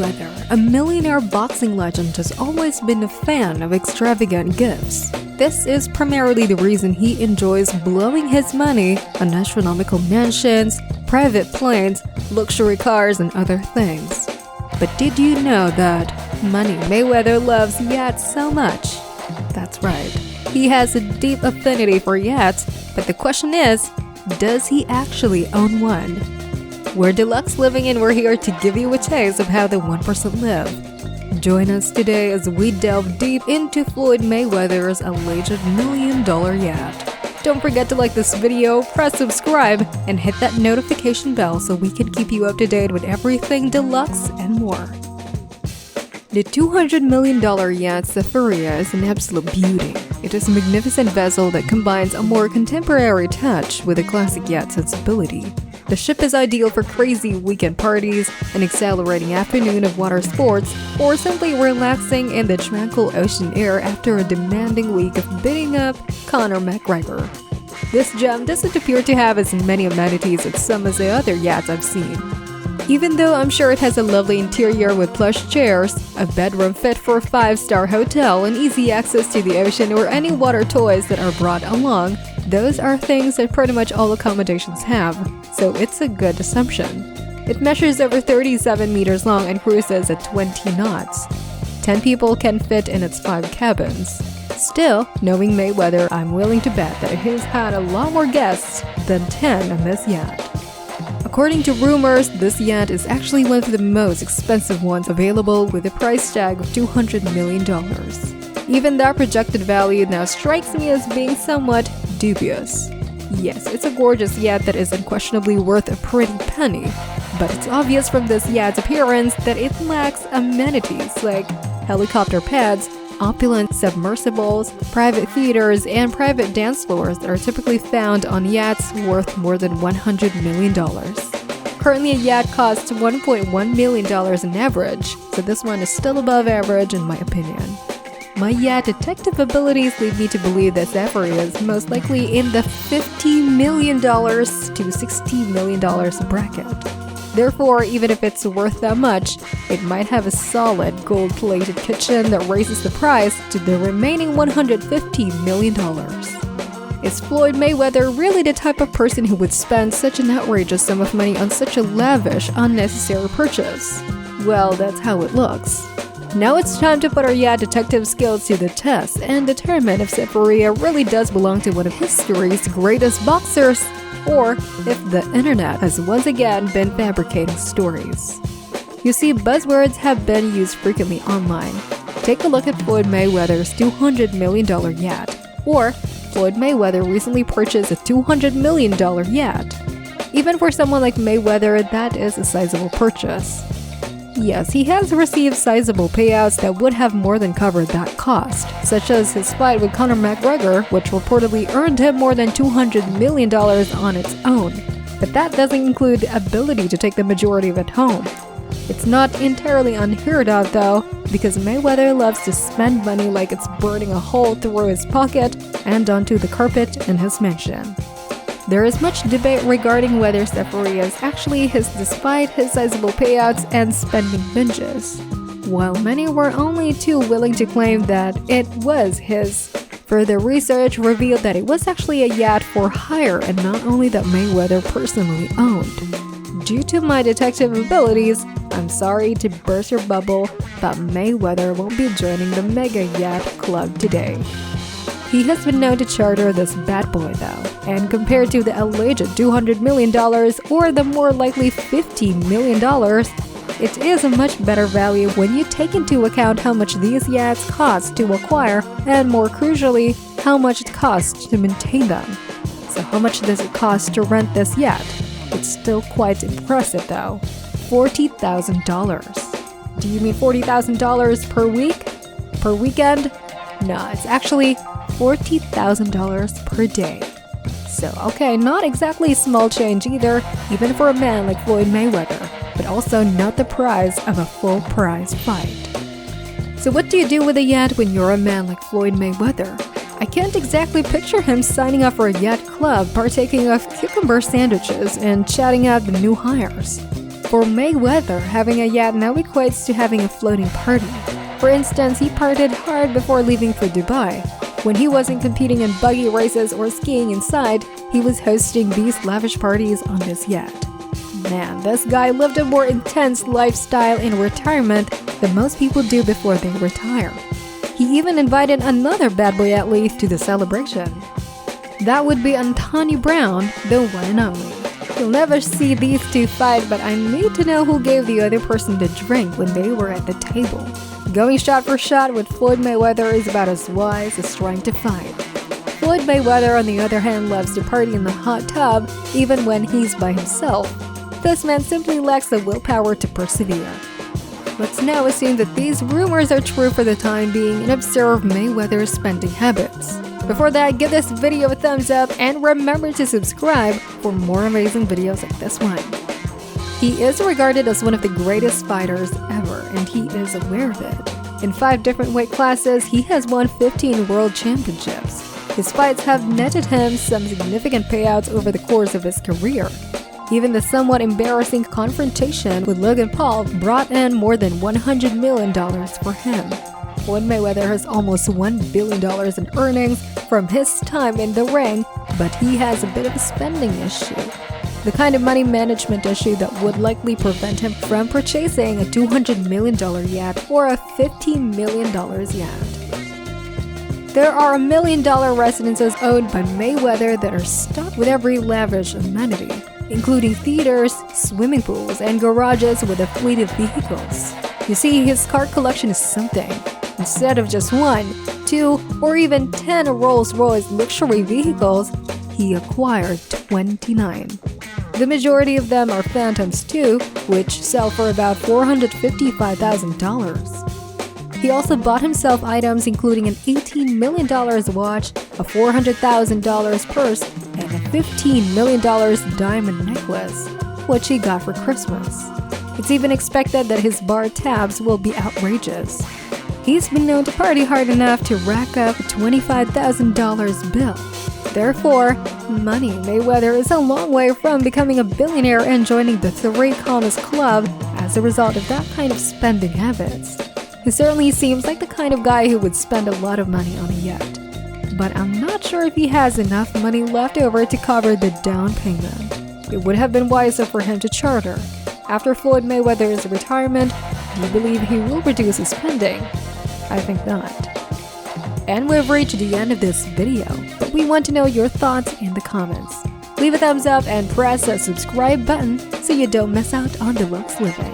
Mayweather, a millionaire boxing legend, has always been a fan of extravagant gifts. This is primarily the reason he enjoys blowing his money on astronomical mansions, private planes, luxury cars, and other things. But did you know that Money Mayweather loves yachts so much? That's right, he has a deep affinity for yachts, but the question is, does he actually own one? We're Deluxe Living and we're here to give you a taste of how the 1% live. Join us today as we delve deep into Floyd Mayweather's alleged $1 million yacht. Don't forget to like this video, press subscribe, and hit that notification bell so we can keep you up to date with everything deluxe and more. The $200 million yacht Sephora is an absolute beauty. It is a magnificent vessel that combines a more contemporary touch with a classic yacht sensibility. The ship is ideal for crazy weekend parties, an exhilarating afternoon of water sports, or simply relaxing in the tranquil ocean air after a demanding week of beating up Conor McGregor. This gem doesn't appear to have as many amenities as some of the other yachts I've seen. Even though I'm sure it has a lovely interior with plush chairs, a bedroom fit for a 5-star hotel, and easy access to the ocean or any water toys that are brought along, those are things that pretty much all accommodations have, so it's a good assumption. It measures over 37 meters long and cruises at 20 knots. 10 people can fit in its 5 cabins. Still, knowing Mayweather, I'm willing to bet that he's had a lot more guests than 10 on this yacht. According to rumors, this yacht is actually one of the most expensive ones available with a price tag of $200 million. Even that projected value now strikes me as being somewhat dubious. Yes, it's a gorgeous yacht that is unquestionably worth a pretty penny, but it's obvious from this yacht's appearance that it lacks amenities like helicopter pads, opulent submersibles, private theaters, and private dance floors that are typically found on yachts worth more than $100 million. Currently, a yacht costs $1.1 million on average, so this one is still above average in my opinion. My yacht detective abilities lead me to believe that Sephora is most likely in the $50 million to $60 million bracket. Therefore, even if it's worth that much, it might have a solid gold-plated kitchen that raises the price to the remaining $150 million. Is Floyd Mayweather really the type of person who would spend such an outrageous sum of money on such a lavish, unnecessary purchase? Well, that's how it looks. Now it's time to put our yacht detective skills to the test and determine if Sephora really does belong to one of history's greatest boxers, or if the internet has once again been fabricating stories. You see, buzzwords have been used frequently online. Take a look at Floyd Mayweather's $200 million yacht, or Floyd Mayweather recently purchased a $200 million yacht. Even for someone like Mayweather, that is a sizable purchase. Yes, he has received sizable payouts that would have more than covered that cost, such as his fight with Conor McGregor, which reportedly earned him more than $200 million on its own. But that doesn't include the ability to take the majority of it home. It's not entirely unheard of though, because Mayweather loves to spend money like it's burning a hole through his pocket and onto the carpet in his mansion. There is much debate regarding whether Sephora is actually his despite his sizable payouts and spending binges, while many were only too willing to claim that it was his. Further research revealed that it was actually a yacht for hire and not only that Mayweather personally owned. Due to my detective abilities, I'm sorry to burst your bubble, but Mayweather won't be joining the Mega Yacht Club today. He has been known to charter this bad boy though, and compared to the alleged $200 million or the more likely $50 million, it is a much better value when you take into account how much these yachts cost to acquire and more crucially, how much it costs to maintain them. So how much does it cost to rent this yacht? It's still quite impressive though. $40,000. Do you mean $40,000 per week? Per weekend? No, it's actually $40,000 per day. So, okay, not exactly small change either, even for a man like Floyd Mayweather, but also not the price of a full-price fight. So what do you do with a yacht when you're a man like Floyd Mayweather? I can't exactly picture him signing up for a yacht club, partaking of cucumber sandwiches, and chatting out the new hires. For Mayweather, having a yacht now equates to having a floating party. For instance, he partied hard before leaving for Dubai. When he wasn't competing in buggy races or skiing inside, he was hosting these lavish parties on this yacht. Man, this guy lived a more intense lifestyle in retirement than most people do before they retire. He even invited another bad boy athlete to the celebration. That would be Antonio Brown, the one and only. You'll never see these two fight, but I need to know who gave the other person the drink when they were at the table. Going shot for shot with Floyd Mayweather is about as wise as trying to fight. Floyd Mayweather, on the other hand, loves to party in the hot tub even when he's by himself. This man simply lacks the willpower to persevere. Let's now assume that these rumors are true for the time being and observe Mayweather's spending habits. Before that, give this video a thumbs up and remember to subscribe for more amazing videos like this one. He is regarded as one of the greatest fighters ever, and he is aware of it. In 5 different weight classes, he has won 15 world championships. His fights have netted him some significant payouts over the course of his career. Even the somewhat embarrassing confrontation with Logan Paul brought in more than $100 million for him. Floyd Mayweather has almost $1 billion in earnings from his time in the ring, but he has a bit of a spending issue. The kind of money management issue that would likely prevent him from purchasing a $200 million yacht or a $15 million yacht. There are $1 million residences owned by Mayweather that are stocked with every lavish amenity, including theaters, swimming pools, and garages with a fleet of vehicles. You see, his car collection is something. Instead of just 1, 2, or even 10 Rolls-Royce luxury vehicles, he acquired 29. The majority of them are Phantoms too, which sell for about $455,000. He also bought himself items including an $18 million watch, a $400,000 purse, and a $15 million diamond necklace, which he got for Christmas. It's even expected that his bar tabs will be outrageous. He's been known to party hard enough to rack up a $25,000 bill. Therefore, Money Mayweather is a long way from becoming a billionaire and joining the 3 Commas Club as a result of that kind of spending habits. He certainly seems like the kind of guy who would spend a lot of money on a yacht. But I'm not sure if he has enough money left over to cover the down payment. It would have been wiser for him to charter. After Floyd Mayweather's retirement, do you believe he will reduce his spending? I think not. And we've reached the end of this video, but we want to know your thoughts in the comments. Leave a thumbs up and press that subscribe button so you don't miss out on deluxe living.